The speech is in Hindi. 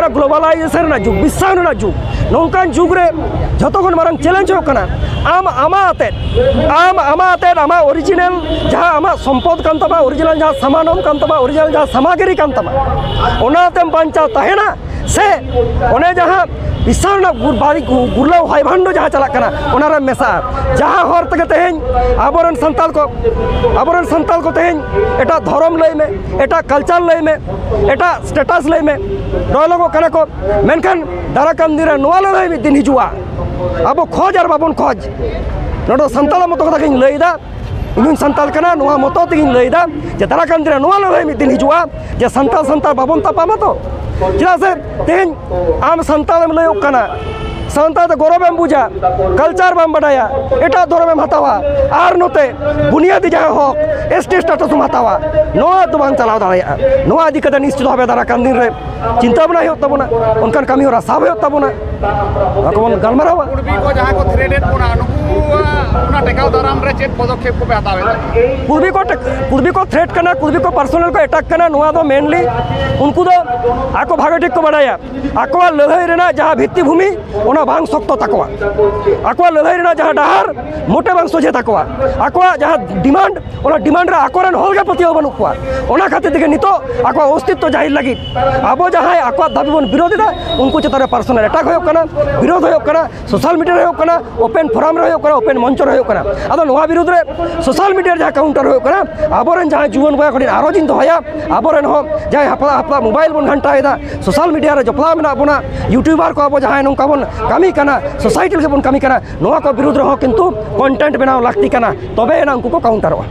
कना ग्लोबलाइजेशन ना जुग विस्तार ना जुग नौकान जुग रे जतखन मारंग चैलेंज हो कना आमा ओरिजिनल जहाँ आमा संपद कान तमा ओरिजिनल जहाँ समानम कान तमा ओरिजिनल जहाँ सामग्री कान तमा ओनातेम बांचा तहेना से ओने जहाँ विस्तार बारी गुरलाव हाइभांडो जहाँ चला कना ओनारे मेसा जहाँ हर तक तेहें आबोरन संताल को तेहें एटा धर्म लय में एटा कल्चर लय में एटा स्टेटस लय में रोलोगो कना को मेनखान दाराकान दिन नोआ लय मिद दिन हिजुआ अब खोज और बाबन खोज नोडो संताल मतो कथा किन लयदा इन संताल कना नोआ मतो तिगिन लयदा जे दाराकान दिन नोआ लय मिद दिन हिजुआ जे संताल बाबन तपामा तो चला से तेन आम संताल में लय कना संताल तो गौरव बुझा कल्चर बम बढ़ाया एटा धर्म हतावा और नोते बुनियादी जहाँ हक एसटी स्टेटस हतावा नोआ तो बांग चलाव दाड़ा नोआ इदी कते निश्चित भावे दाराकान दिन रे चिंता बना हो तबना उनकान कमी होरा साब हो तबना आकोन गलमारावा कुर्बी को जहाँ को थ्रेडेड बोना उना टेकाव दाराम रे चेत पदक्षेप को हतावेदा कुर्बी को थ्रेट करना कुर्बी को पर्सनल को अटैक करना नोआ दो मेनली उनको दो आको भागे ठीक को बढ़ाया आको लड़ाई रेना जहाँ भित्तिभूमि ओना बांग शक्तो ताकवा आको लड़ाई रेना जहाँ डहार मोटे बांग सोजे ताकवा आको जहाँ डिमांड ओना डिमांड रे आकोरन होलगे पतियो बनू कोआ ओना खातिर दिखे नितो आको अस्तित्व जाहिर लगी आबो जहाँ आको दाबी बन विरोधी दा उनको चेतारे पर्सनल अटैक हो कना विरोध हो कना सोशल मीडिया रे हो कना ओपन फोरम रे हो कना ओपन मंच रे हो कना आदो नोआ विरोध रे सोशल मीडिया जहाँ काउंटर हो कना आबोरन जहाँ जुवन बया खडिन आरो जिन दोया आबोरन हो जहाँ हपला मोबाइल बन घंटाएदा सोशल मीडिया रे जपला मेना बोना यूट्यूबर को आबो जहाँ नोंका बन कमी कना सोसाइटी के बन कमी कना नोआ को विरोध रे हो किंतु कंटेंट बनाव लागती कना तबे ना उनको को काउंटर हो।